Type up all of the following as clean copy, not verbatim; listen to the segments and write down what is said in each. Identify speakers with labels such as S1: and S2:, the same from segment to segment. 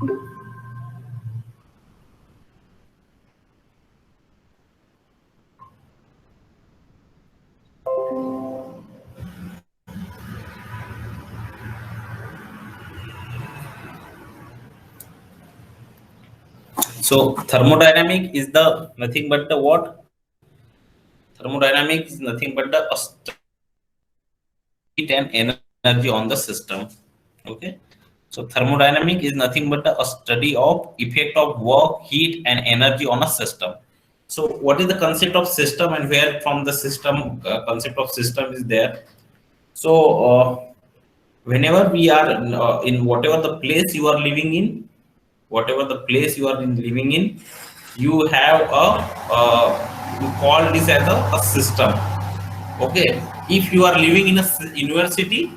S1: So thermodynamic is the nothing but the what? Thermodynamic is nothing but the heat and energy on the system. Okay. So thermodynamic is nothing but a study of effect of work, heat, and energy on a system. So what is the concept of system and where from the system concept of system is there? So whenever we are in whatever the place you are living in, whatever the place you are living in, you have a you call this as a system. Okay, if you are living in a university,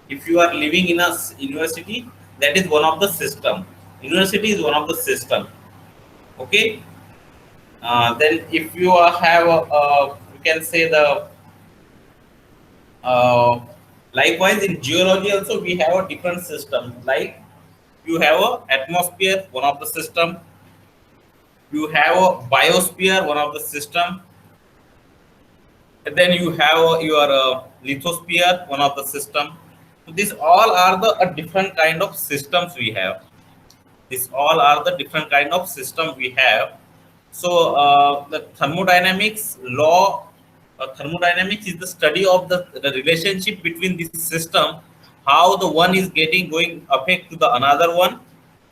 S1: if you are living in a university, that is one of the system. University is one of the system. Okay, then if you have you can say the uh, likewise in geology also we have a different system. Like you have a atmosphere, one of the system. You have a biosphere, one of the system. And then you have your lithosphere, one of the system. So these all are the different kind of systems we have. These all are the different kind of system we have. So the thermodynamics law, thermodynamics is the study of the relationship between this system, how the one is getting going affect to the another one,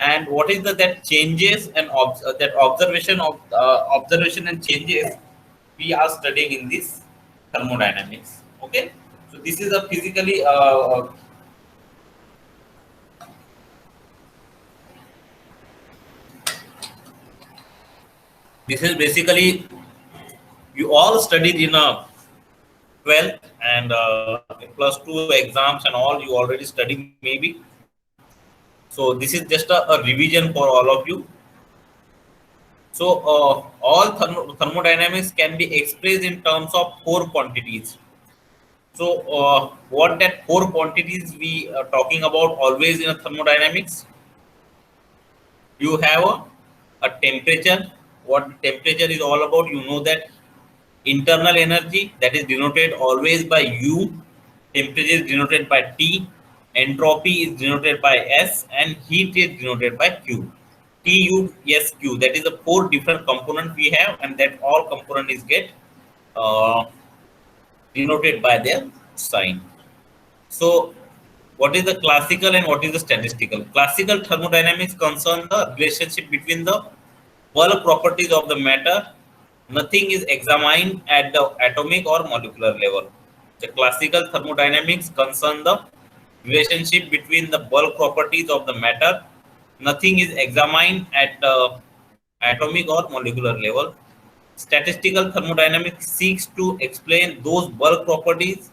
S1: and what is the that changes and that observation of observation and changes we are studying in this thermodynamics. Okay, so this is a physically this is basically you all studied in a 12th and plus 2 exams and all you already studied maybe. So this is just a revision for all of you. So all thermodynamics can be expressed in terms of four quantities. So what that four quantities we are talking about always in a thermodynamics? You have a temperature. What temperature is all about? You know that internal energy, that is denoted always by U, temperature is denoted by T, entropy is denoted by S, and heat is denoted by Q. T, U, S, Q. That is the four different components we have, and that all component is get uh, denoted by their sign. So, what is the classical and what is the statistical? Classical thermodynamics concern the relationship between the bulk properties of the matter. Nothing is examined at the atomic or molecular level. The classical thermodynamics concern the relationship between the bulk properties of the matter. Nothing is examined at the atomic or molecular level. Statistical thermodynamics seeks to explain those bulk properties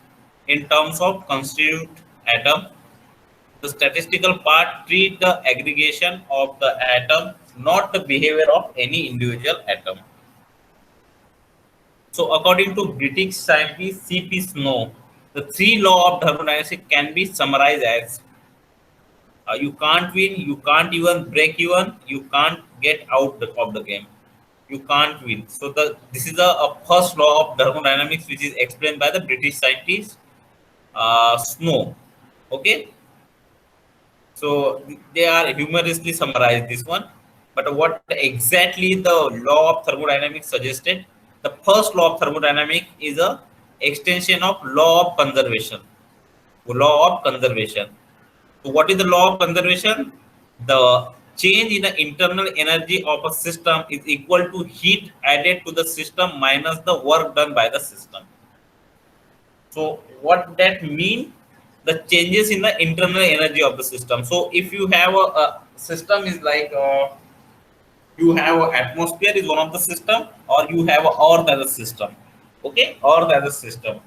S1: in terms of constituent atom. The statistical part treats the aggregation of the atom, not the behavior of any individual atom. So, according to British scientist C.P. Snow, the three laws of thermodynamics can be summarized as you can't win, you can't even break even, you can't get out of the game. You can't win. So this is a first law of thermodynamics, which is explained by the British scientist Snow. Okay, so they are humorously summarized this one. But what exactly the law of thermodynamics suggested? The first law of thermodynamics is a extension of law of conservation. Law of conservation. So what is the law of conservation? The change in the internal energy of a system is equal to heat added to the system minus the work done by the system. So what that mean? The changes in the internal energy of the system. So if you have a system is like you have a atmosphere is one of the system, or you have a earth as a system. Okay, earth as a system.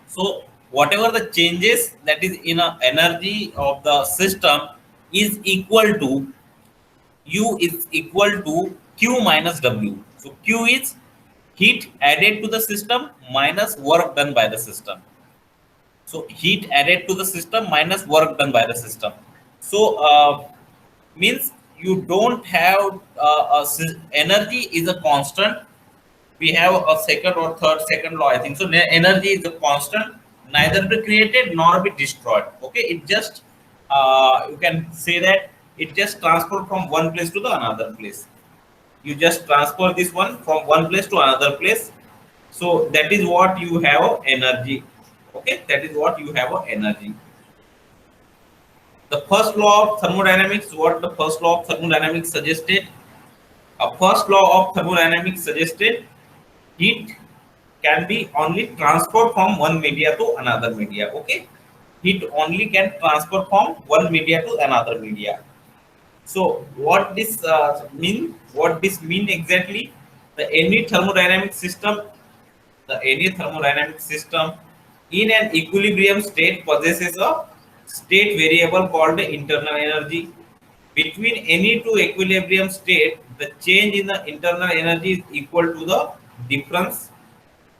S1: So whatever the changes that is in a energy of the system is equal to U is equal to Q minus W. So Q is heat added to the system minus work done by the system. So heat added to the system minus work done by the system. So means you don't have energy is a constant. We have a second or third second law, I think so. Energy is a constant, neither be created nor be destroyed. Okay, it just you can say that it just transfer from one place to the another place. You just transfer this one from one place to another place. So that is what you have energy. Okay, that is what you have energy. The first law of thermodynamics, what the first law of thermodynamics suggested? A first law of thermodynamics suggested heat can be only transferred from one media to another media. Okay, heat only can transfer from one media to another media. So what this mean? What this mean exactly? The any thermodynamic system, the any thermodynamic system in an equilibrium state possesses a state variable called the internal energy. Between any two equilibrium state, the change in the internal energy is equal to the difference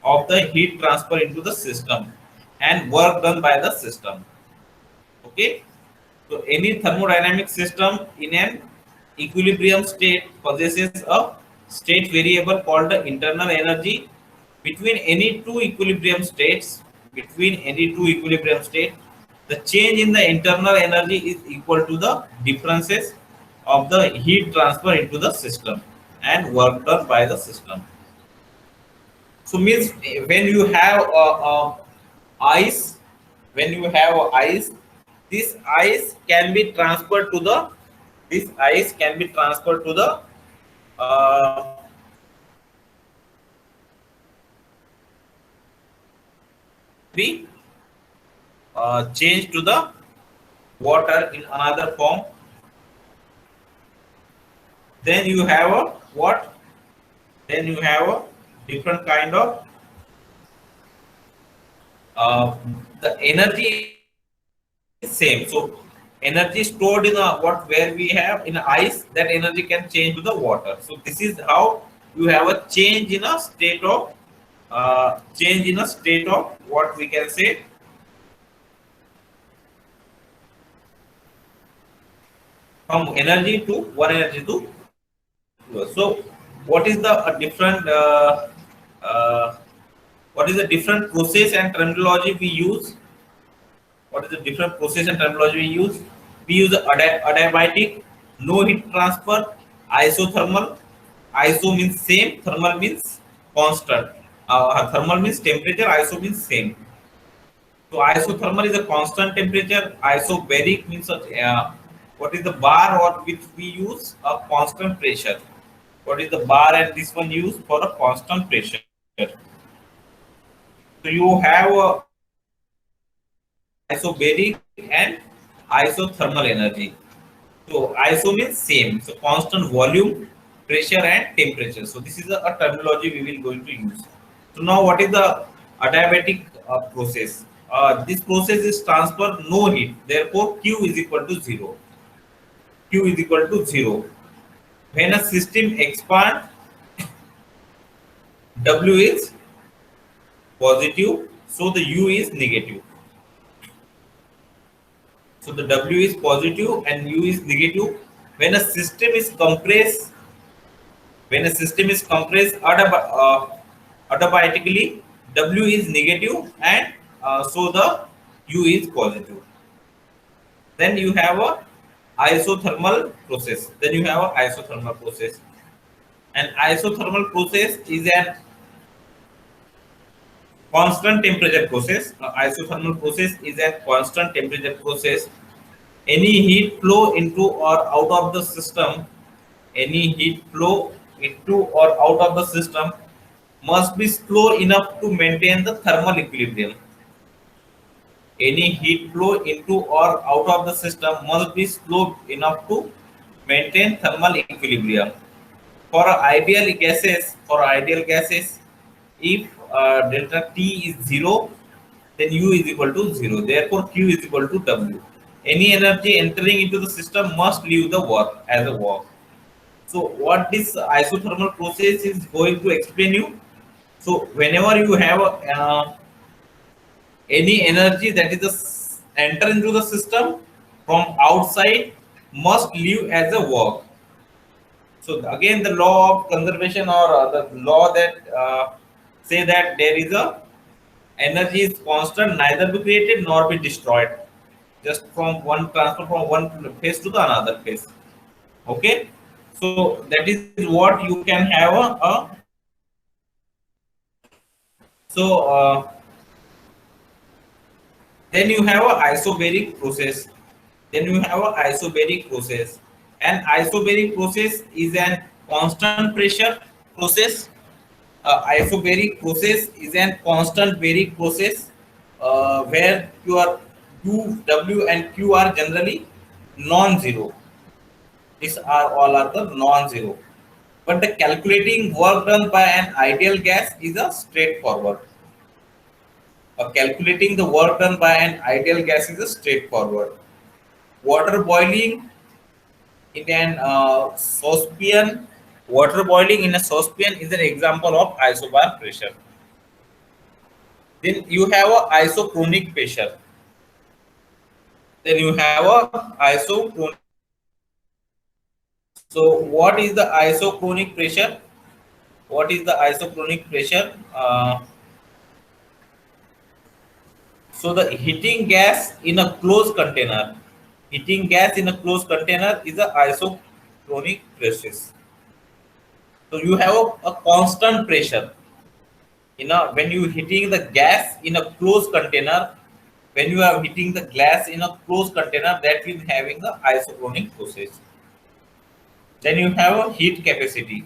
S1: of the heat transfer into the system and work done by the system. Okay, so any thermodynamic system in an equilibrium state possesses a state variable called the internal energy. Between any two equilibrium states, the change in the internal energy is equal to the differences of the heat transfer into the system and work done by the system. So means when you have ice, when you have ice, this ice can be transferred to the this ice can be transferred to the uh, be changed to the water in another form. Then you have a what? Then you have a different kind of uh, the energy is same. So energy stored in a what where we have in ice, that energy can change to the water. So this is how you have a change in a state of what we can say from energy to one energy to so what is the different uh, what is the different process and terminology we use? What is the different process and terminology we use? We use adiabatic, no heat transfer, isothermal. Iso means same, thermal means constant. Thermal means temperature, iso means same. So isothermal is a constant temperature. Isobaric means what is the bar or which we use a constant pressure. What is the bar and this one used for a constant pressure. So you have isobaric and isothermal energy. So iso means same. So constant volume, pressure and temperature. So this is a terminology we will going to use. So now what is the adiabatic process? This process is transfer no heat. Therefore Q is equal to 0. Q is equal to 0. When a system expand, W is positive, so the U is negative. So the W is positive and U is negative. When a system is compressed, automatically W is negative and so the U is positive. Then you have a isothermal process. An isothermal process is an constant temperature process. Isothermal process is a constant temperature process. Any heat flow into or out of the system, any heat flow into or out of the system must be slow enough to maintain the thermal equilibrium. Any heat flow into or out of the system must be slow enough to maintain thermal equilibrium. For ideal gases, if delta T is 0, then U is equal to 0. Therefore, Q is equal to W. Any energy entering into the system must leave the work as a work. So, what this isothermal process is going to explain you. So, whenever you have any energy that is enter into the system from outside, must live as a work. So again, the law of conservation, or the law that say that there is a energy is constant, neither be created nor be destroyed, just from one transfer from one phase to the another phase. Okay, so that is what you can have a so then you have a isobaric process. Then you have a isobaric process. An isobaric process is an constant pressure process. Isobaric process is an constant baric process where your U, W, and Q are generally non-zero. These are all are the non-zero. But the calculating work done by an ideal gas is a straightforward. Calculating the work done by an ideal gas is a straightforward. Water boiling in an saucepan. Water boiling in a saucepan is an example of isobar pressure. Then you have a isochronic pressure. Then you have a isochronic. So what is the isochronic pressure? What is the isochronic pressure? So the heating gas in a closed container. Heating gas in a closed container is a isochronic process. So you have a constant pressure. When you heating the gas in a closed container, when you are heating the glass in a closed container, that is having the isochronic process. Then you have a heat capacity.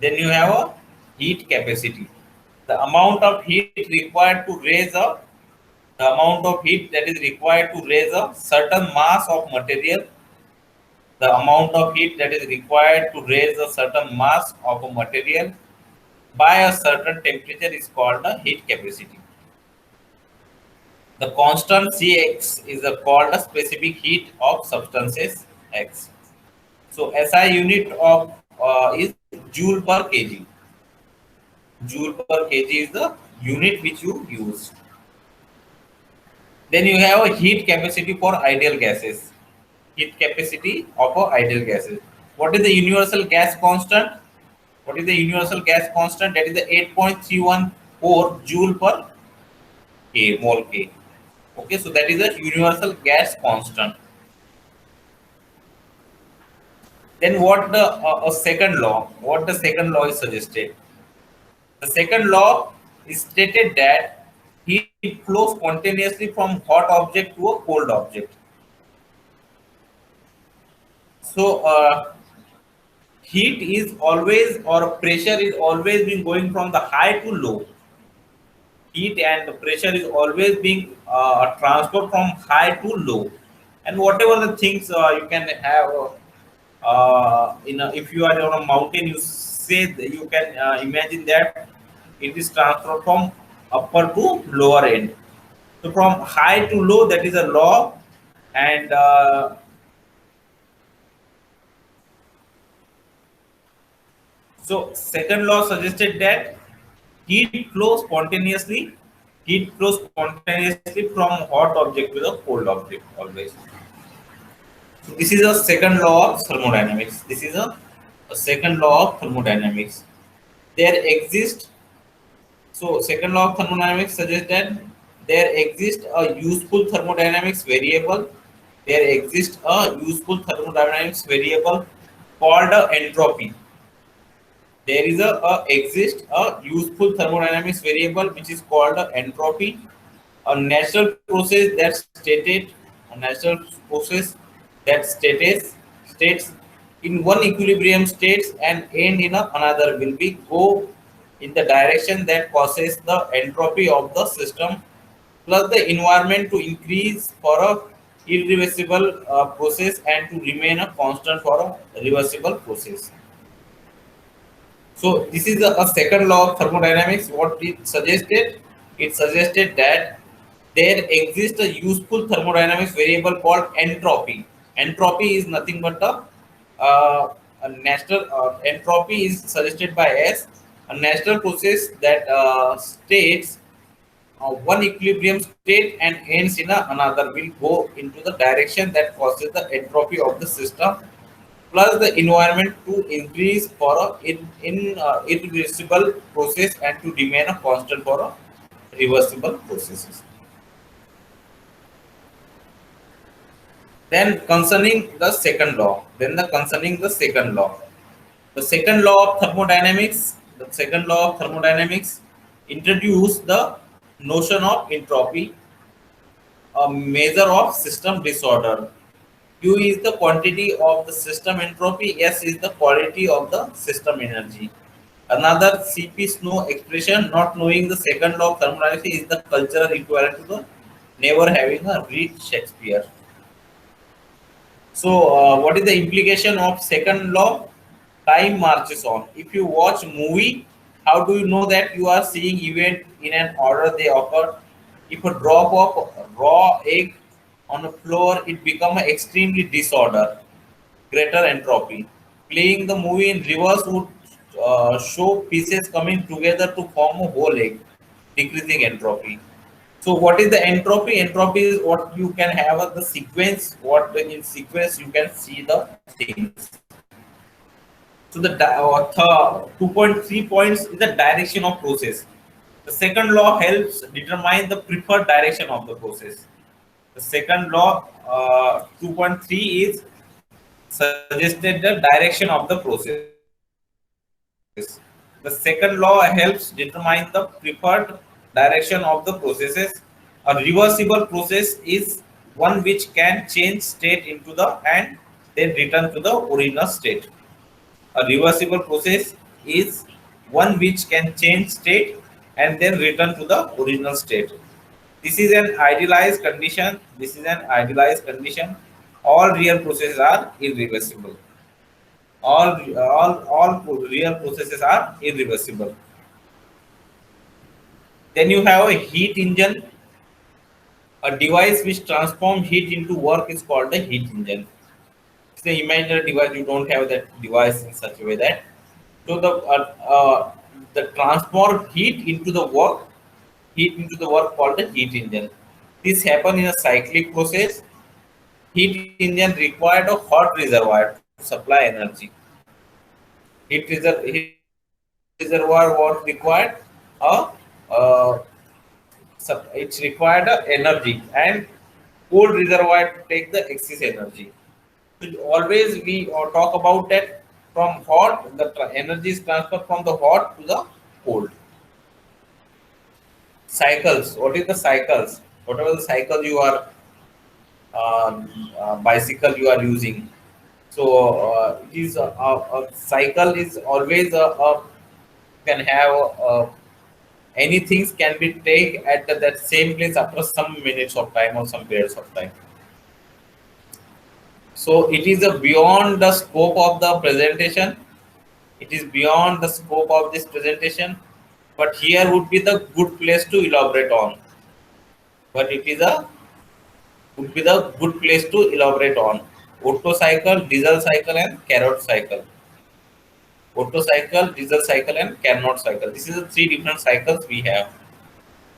S1: Then you have a heat capacity. The amount of heat required to raise a the amount of heat that is required to raise a certain mass of material. The amount of heat that is required to raise a certain mass of a material by a certain temperature is called the heat capacity. The constant Cx is called the specific heat of substances X. So SI unit of is joule per kg. Joule per kg is the unit which you use. Then you have a heat capacity for ideal gases. Heat capacity of ideal gases. What is the universal gas constant? What is the universal gas constant? That is the 8.314 joule per k mole k. Okay, so that is the universal gas constant. Then what the second law? What the second law is suggested? The second law is stated that heat flows spontaneously from hot object to a cold object. So heat is always, or pressure is always been going from the high to low. Heat and pressure is always being transferred from high to low, and whatever the things you can have if you are on a mountain, you say that you can imagine that it is transferred from upper to lower end. So from high to low, that is a law. And so second law suggested that heat flows spontaneously. Heat flows spontaneously from hot object to the cold object always. So this is a second law of thermodynamics. This is a second law of thermodynamics. There exists. So second law of thermodynamics suggests that there exists a useful thermodynamics variable. There exists a useful thermodynamics variable called entropy. There is a exist a useful thermodynamics variable which is called entropy, a natural process that stated a natural process that states in one equilibrium states and end in another will be go in the direction that causes the entropy of the system plus the environment to increase for a irreversible process and to remain a constant for a reversible process. So this is a second law of thermodynamics. What it suggested? It suggested that there exists a useful thermodynamics variable called entropy. Entropy is nothing but a natural entropy is suggested by S, a natural process that states one equilibrium state and ends in another will go into the direction that causes the entropy of the system plus the environment to increase for a irreversible process and to remain a constant for a reversible processes. Then concerning the second law, the second law of thermodynamics, introduce the notion of entropy, a measure of system disorder. Q is the quantity of the system entropy, S is the quality of the system energy. Another C.P. Snow expression, not knowing the second law of thermodynamics is the cultural equivalent to the never having read Shakespeare. So, what is the implication of second law? Time marches on. If you watch movie, how do you know that you are seeing event in an order they occur? If a drop of raw egg on the floor, it become an extremely disorder, greater entropy. Playing the movie in reverse would show pieces coming together to form a whole egg, decreasing entropy. So what is the entropy? Entropy is what you can have the sequence, what in sequence you can see the things. So the 2.3 points is the direction of process. The second law helps determine the preferred direction of the process. The second law, 2.3 is suggested the direction of the process. The second law helps determine the preferred direction of the processes. A reversible process is one which can change state into the and then return to the original state. A reversible process is one which can change state and then return to the original state. This is an idealized condition. All real processes are irreversible. All real processes are irreversible. Then you have a heat engine. A device which transforms heat into work is called a heat engine. It's an imaginary device. You don't have that device in such a way that so the transform heat into the work called the heat engine. This happens in a cyclic process. Heat engine required a hot reservoir to supply energy. Heat reservoir was required a it's required energy and cold reservoir to take the excess energy. So always we talk about that from hot, the energy is transferred from the hot to the cold. Cycles. What is the cycles? Whatever the cycle you are bicycle you are using. So it is a cycle is always can have any things can be take at that same place after some minutes of time or some periods of time. So it is beyond the scope of the presentation. It is beyond the scope of this presentation, but here would be the good place to elaborate on. But it is a would be the good place to elaborate on. Otto cycle, diesel cycle, and Carnot cycle. Otto cycle, diesel cycle, and Carnot cycle. This is the three different cycles we have.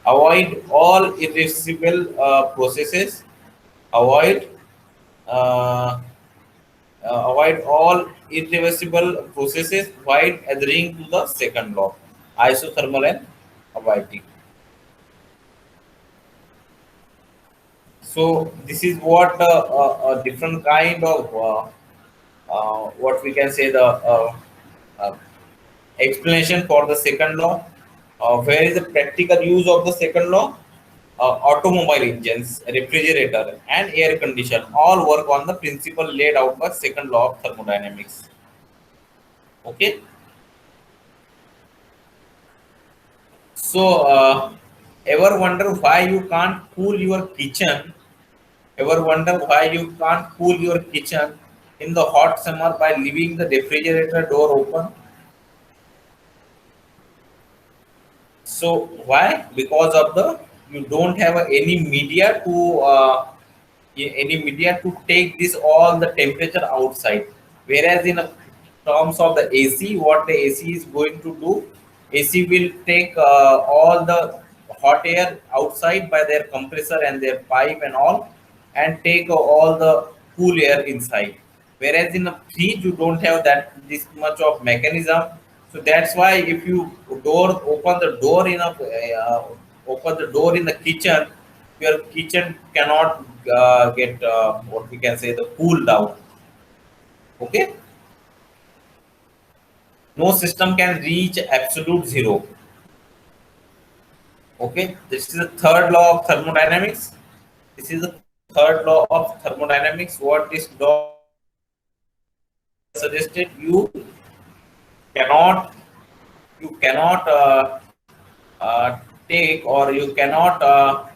S1: Avoid all irreversible processes. Avoid uh, avoid all irreversible processes while adhering to the second law, isothermal and abayatic. So this is what a different kind of what we can say the uh, explanation for the second law. Where is the practical use of the second law? Automobile engines, refrigerator, and air condition all work on the principle laid out by second law of thermodynamics. Okay. So, ever wonder why you can't cool your kitchen? Ever wonder why you can't cool your kitchen in the hot summer by leaving the refrigerator door open? So why? Because of the you don't have any media to take this all the temperature outside. Whereas in terms of the AC, what the AC is going to do, AC will take all the hot air outside by their compressor and their pipe and all, and take all the cool air inside. Whereas in a fridge, you don't have that this much of mechanism. So that's why if you open the door in a open the door in the kitchen, your kitchen cannot get what we can say the cool down. Okay, no system can reach absolute zero. Okay, this is the third law of thermodynamics. This is the third law of thermodynamics. What this law suggested, cannot you cannot take, or you cannot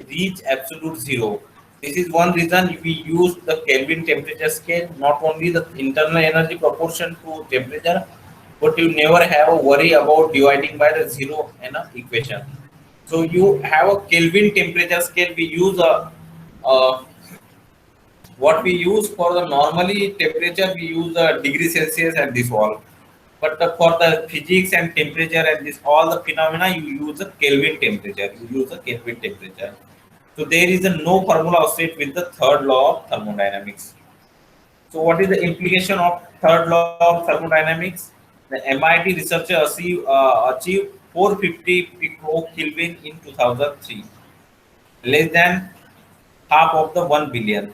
S1: reach absolute zero. This is one reason we use the Kelvin temperature scale, not only the internal energy proportion to temperature, but you never have a worry about dividing by the zero in an equation. So you have a Kelvin temperature scale. We use a what we use for the normally temperature, we use the degree Celsius and this all. But for the physics and temperature and this all the phenomena, you use the Kelvin temperature. You use the Kelvin temperature. So there is a no formula associated with the third law of thermodynamics. So what is the implication of third law of thermodynamics? The MIT researcher achieved 450 picokelvin in 2003, less than half of the 1 billion.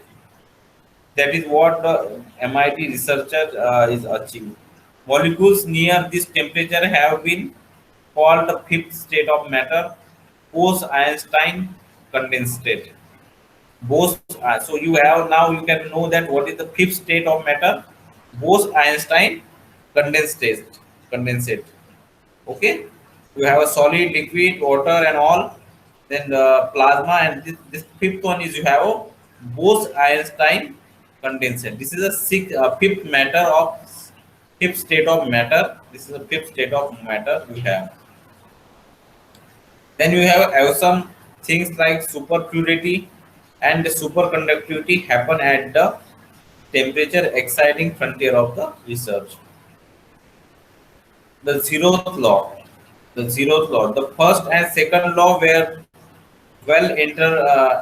S1: That is what the MIT researcher is achieved. Molecules near this temperature have been called the fifth state of matter, post-Einstein condensed state. So you have now you can know that what is the fifth state of matter, Bose-Einstein condensed state. Condensate. Okay, you have a solid, liquid, water, and all. Then the plasma, and this fifth one is you have a Bose-Einstein condensate. This is a fifth matter of fifth state of matter. This is a fifth state of matter you have. Then you have some things like superfluidity and superconductivity happen at the temperature exciting frontier of the research. The zeroth law. The zeroth law. The first and second law were well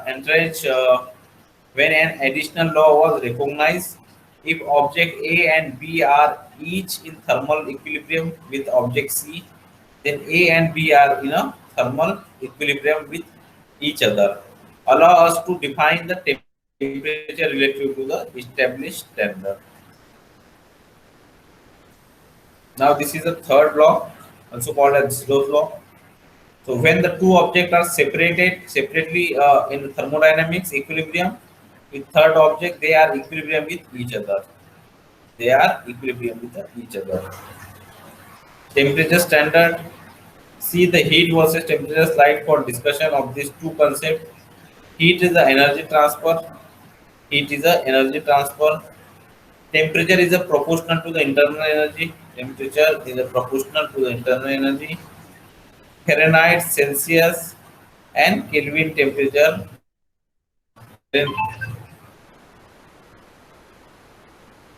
S1: entrenched when an additional law was recognized. If object A and B are each in thermal equilibrium with object C, then A and B are in a thermal equilibrium with each other. Allow us to define the temperature relative to the established standard. Now this is the third law, also called as Zeroth law. So when the two objects are separated separately in thermodynamics equilibrium with third object, they are equilibrium with each other. They are equilibrium with each other. Temperature standard. See the heat versus temperature slide for discussion of these two concepts. Heat is the energy transfer. Heat is the energy transfer. Temperature is a proportional to the internal energy. Temperature is a proportional to the internal energy. Fahrenheit, Celsius, and Kelvin temperature.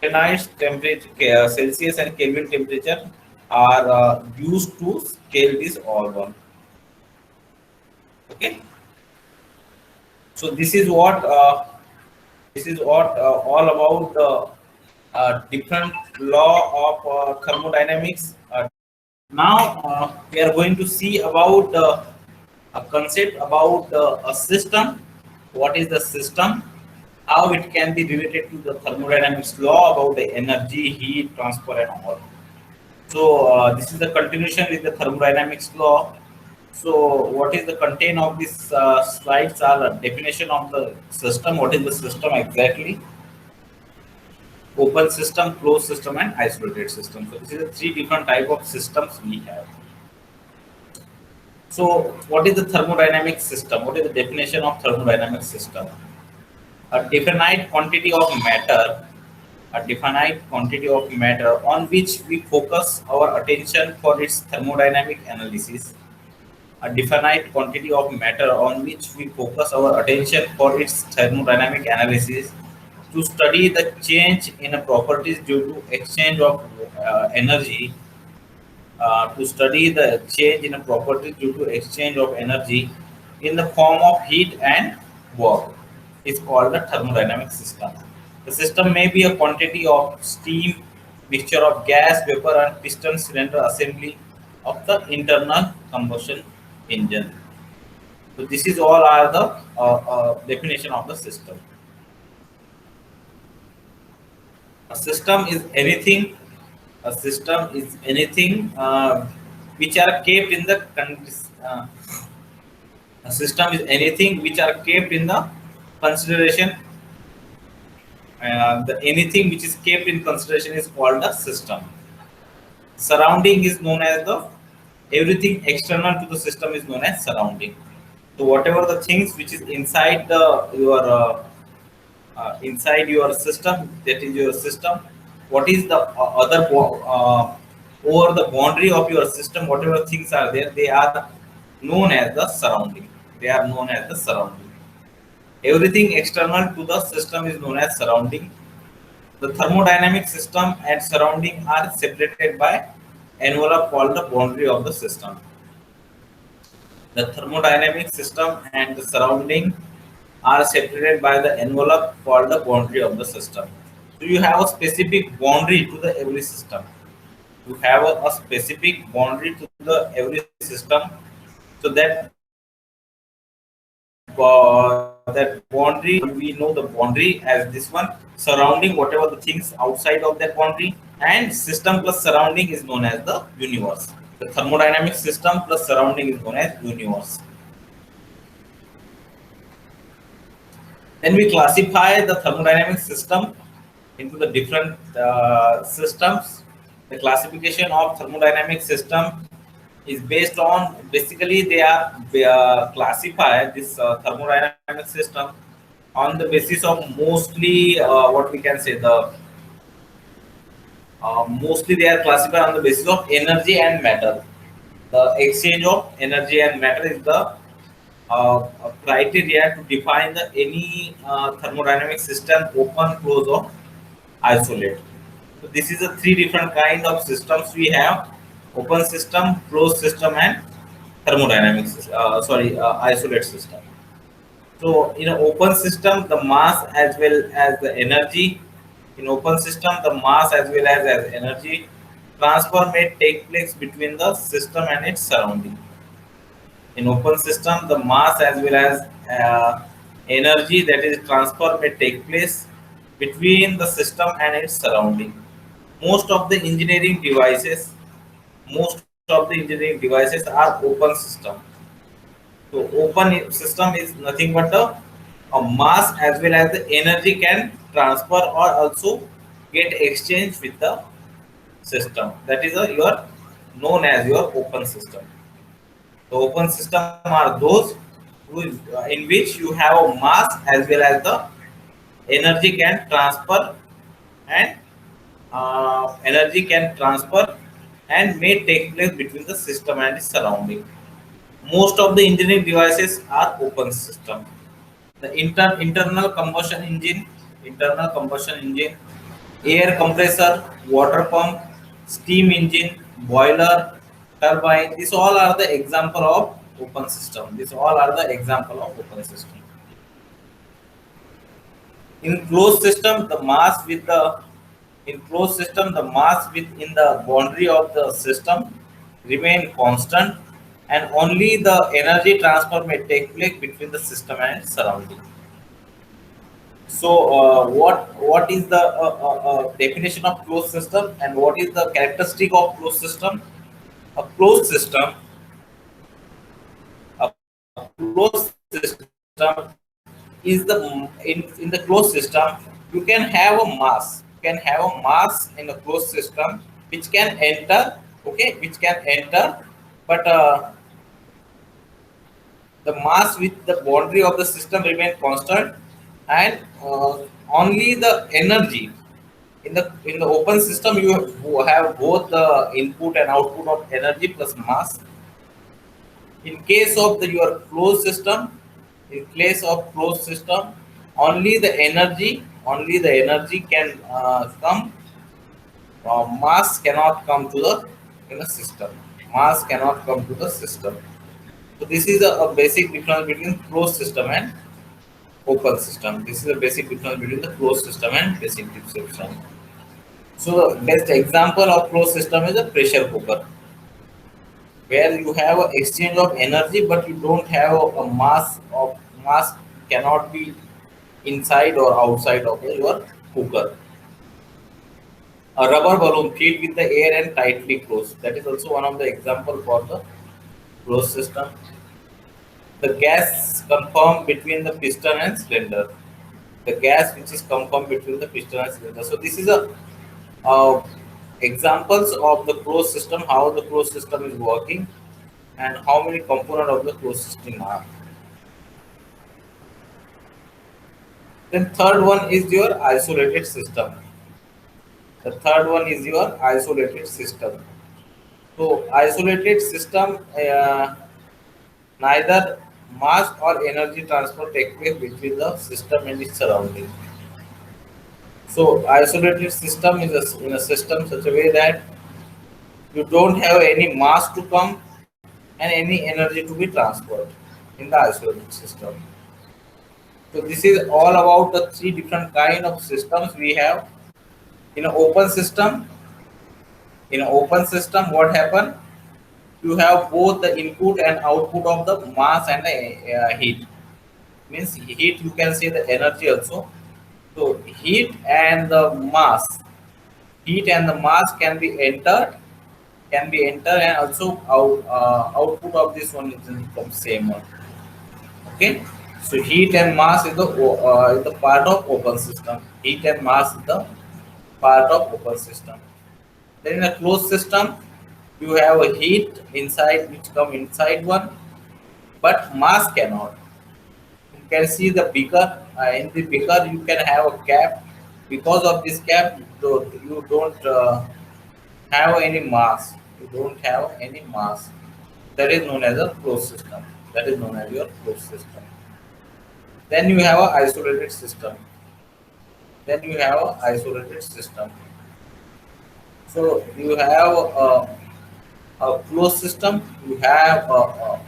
S1: Fahrenheit temperature, Celsius, and Kelvin temperature are used to scale this all one. Okay. So this is what all about the different law of thermodynamics. Now we are going to see about a concept about a system. What is the system? How it can be related to the thermodynamics law about the energy, heat transfer, and all. So this is the continuation with the thermodynamics law. So what is the content of this slides are a definition of the system. What is the system exactly? Open system, closed system, and isolated system. So this is the three different type of systems we have. So what is the thermodynamic system? What is the definition of thermodynamic system? A definite quantity of matter, on which we focus our attention for its thermodynamic analysis. A definite quantity of matter on which we focus our attention for its thermodynamic analysis to study the change in a properties due to exchange of energy to study the change in a property due to exchange of energy in the form of heat and work is called the thermodynamic system. The system may be a quantity of steam, mixture of gas, vapor, and piston cylinder assembly of the internal combustion engine. So this is all are the definition of the system. A system is anything. A system is anything which are kept in the a system is anything which are kept in the consideration. The anything which is kept in consideration is called a system. Surrounding is known as the everything external to the system is known as surrounding. So whatever the things which is inside the inside your system, that is your system. What is the over the boundary of your system, whatever things are there, they are known as the surrounding. They are known as the surrounding. Everything external to the system is known as surrounding. The thermodynamic system and surrounding are separated by envelope called the boundary of the system. The thermodynamic system and the surrounding are separated by the envelope called the boundary of the system. So you have a specific boundary to the every system. You have a specific boundary to the every system. So that boundary, we know the boundary as this one, surrounding whatever the things outside of that boundary, and system plus surrounding is known as the universe. The thermodynamic system plus surrounding is known as universe. Then we classify the thermodynamic system into the different systems. The classification of thermodynamic system is based on, basically they are classified this thermodynamic system on the basis of mostly what we can say the mostly they are classified on the basis of energy and matter. The exchange of energy and matter is the criteria to define the any thermodynamic system: open, close, or isolate. So this is a three different kind of systems we have: open system, closed system, and thermodynamic isolate system. So in an open system, the mass as well as the energy, in open system the mass as well as energy transfer may take place between the system and its surrounding. In open system, the mass as well as energy, that is transfer, may take place between the system and its surrounding. Most of the engineering devices, most of the engineering devices are open system. So open system is nothing but a mass as well as the energy can transfer or also get exchanged with the system. That is your known as your open system. The open system are those in which you have a mass as well as the energy can transfer, and energy can transfer and may take place between the system and its surrounding. Most of the engineering devices are open system. The internal combustion engine, air compressor, water pump, steam engine, boiler, turbine. These all are the example of open system. These all are the example of open system. In closed system, the mass with the in closed system, the mass within the boundary of the system remain constant, and only the energy transfer may take place between the system and surrounding. So, what is the definition of closed system, and what is the characteristic of closed system? A closed system, a closed system is in the closed system you can have a mass. You can have a mass in a closed system which can enter, okay, which can enter, but the mass with the boundary of the system remain constant, and only the energy in the open system you have both the input and output of energy plus mass. In case of your closed system, in case of closed system, only the energy can come. Mass cannot come to the in a system. Mass cannot come to the system. So this is a basic difference between closed system and open system. This is a basic difference between the closed system and basic system. So the best example of closed system is a pressure cooker, where you have an exchange of energy, but you don't have a mass cannot be inside or outside of your cooker. A rubber balloon filled with the air and tightly closed. That is also one of the example for the closed system. The gas confirmed between the piston and cylinder. The gas which is confirmed between the piston and cylinder. So this is a examples of the closed system, how the closed system is working, and how many components of the closed system are. Then third one is your isolated system. The third one is your isolated system. So isolated system, neither mass or energy transfer take place between the system and its surrounding. So isolated system is in a system such a way that you don't have any mass to come and any energy to be transferred in the isolated system. So this is all about the three different kind of systems we have in an open system. In an open system, what happen? You have both the input and output of the mass and the heat. Means heat, you can say the energy also. So heat and the mass can be entered, and also output of this one is the same one. Okay, so heat and mass is the part of open system. Heat and mass is the part of open system. Then in a closed system, you have a heat inside which come inside one, but mass cannot. You can see the beaker. In the beaker, you can have a cap. Because of this cap, you don't have any mass. You don't have any mass. That is known as a closed system. That is known as your closed system. Then you have a isolated system. Then you have a isolated system. So you have a closed system, you have a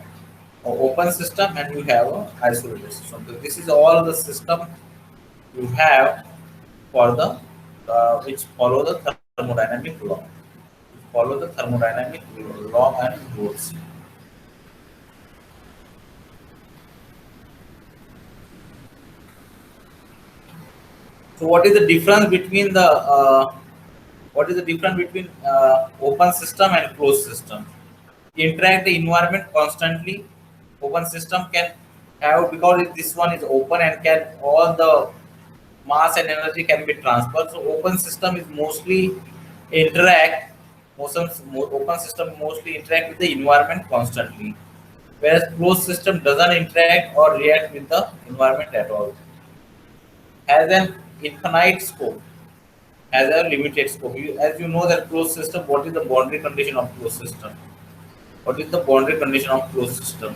S1: open system, and you have a isolated system. So this is all the system you have for the which follow the thermodynamic law. Follow the thermodynamic law and rules. So what is the difference between the open system and closed system? Interact the environment constantly. Open system can have, because this one is open and can all the mass and energy can be transferred. So open system is mostly interact. Open system mostly interact with the environment constantly, whereas closed system doesn't interact or react with the environment at all. Has an infinite scope, has a limited scope. As you know that closed system, what is the boundary condition of closed system? What is the boundary condition of closed system?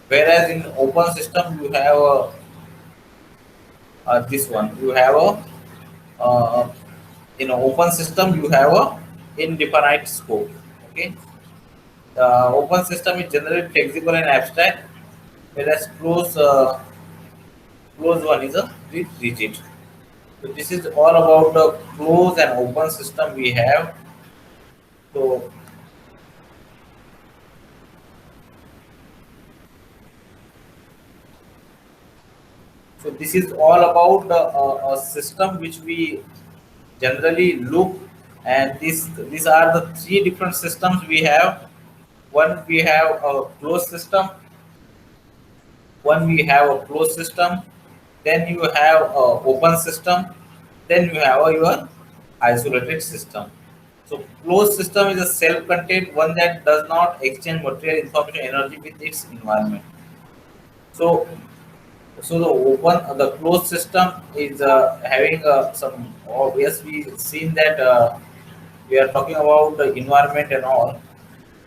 S1: Whereas in open system, you have this one. You have uh, in an open system, you have a indefinite scope. Okay, the open system is generally flexible and abstract, whereas closed one is a rigid. So this is all about the closed and open system we have. So so this is all about the a system which we generally look, and these are the three different systems we have. One we have a closed system, one we have a closed system, then you have a open system, then you have your isolated system. So closed system is a self-contained one that does not exchange material information energy with its environment. So the closed system is having some obvious. We seen that we are talking about the environment and all,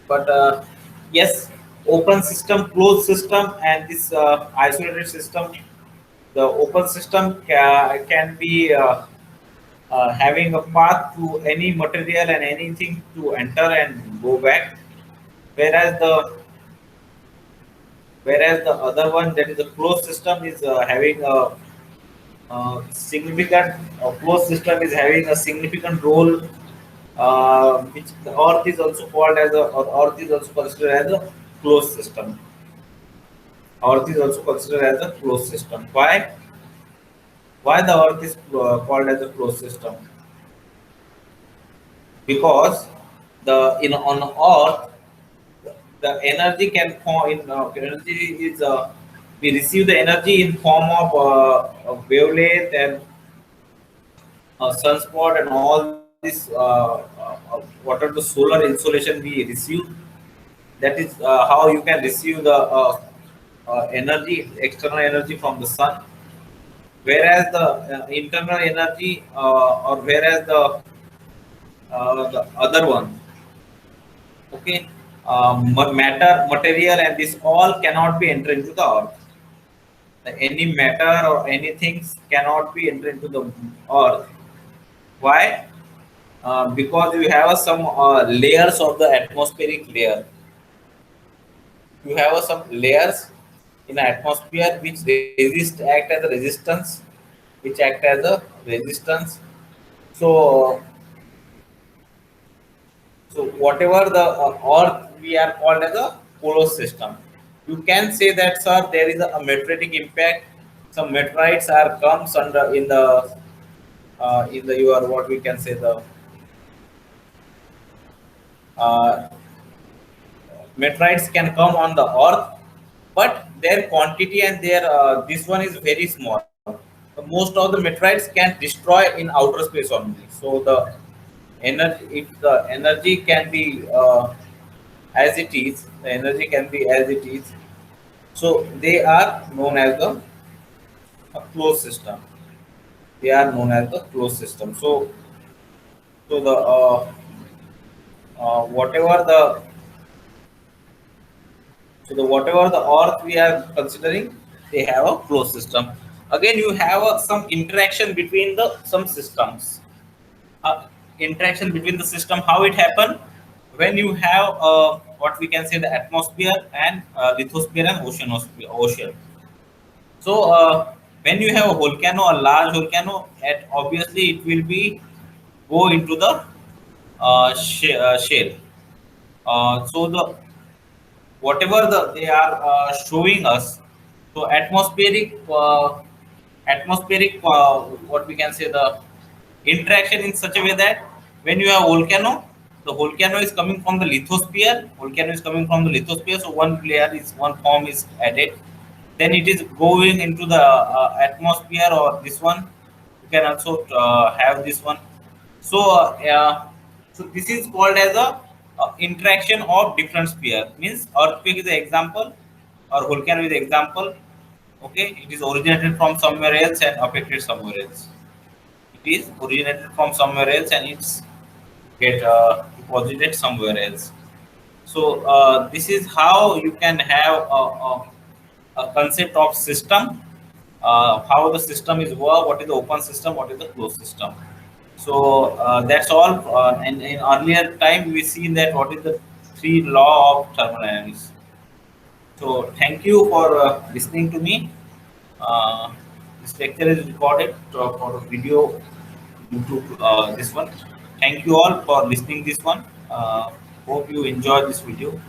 S1: but yes, open system, closed system, and this isolated system. The open system can be having a path to any material and anything to enter and go back, whereas the other one, that is a closed system, is having a significant closed system is having a significant role, which the earth is also called as a, or earth is also considered as a closed system. Earth is also considered as a closed system. Why the earth is called as a closed system? Because the in on earth, the energy can form in energy is we receive the energy in form of wavelength and sunspot and all this what are the solar insolation we receive. That is how you can receive the energy, external energy from the sun. Whereas the internal energy, or whereas the other one, okay, matter, material, and this all cannot be entered into the earth. Any matter or anything cannot be entered into the earth. Why? Because you have some layers of the atmospheric layer. You have some layers in the atmosphere which act as a resistance, which act as a resistance. So, so whatever the earth, we are called as a polar system. You can say that, sir, there is a meteoritic impact. Some meteorites are comes under in the your, what we can say, the uh, meteorites can come on the earth, but their quantity and their this one is very small. Most of the meteorites can destroy in outer space only. So the energy, if the energy can be as it is, the energy can be as it is. So they are known as a closed system. They are known as the closed system. So the whatever the So the whatever the earth we are considering, they have a closed system. Again, you have some interaction between the some systems. Interaction between the system, how it happen? When you have what we can say, the atmosphere and lithosphere and ocean. So when you have a volcano, a large volcano, obviously it will be go into the shale. So the whatever they are showing us, so what we can say, the interaction in such a way that when you have volcano, the volcano is coming from the lithosphere, so one form is added, then it is going into the atmosphere, or this one you can also have this one. So so this is called as a interaction of different sphere. Means earthquake is the example, or volcano is the example. Okay, it is originated from somewhere else and affected somewhere else. It is originated from somewhere else and it's get deposited somewhere else. So this is how you can have a concept of system, how the system is work, what is the open system, what is the closed system. So that's all. And in earlier time, we see that what is the three law of thermodynamics. So thank you for listening to me. Uh, this lecture is recorded for video YouTube. This one. Thank you all for listening this one. Hope you enjoy this video.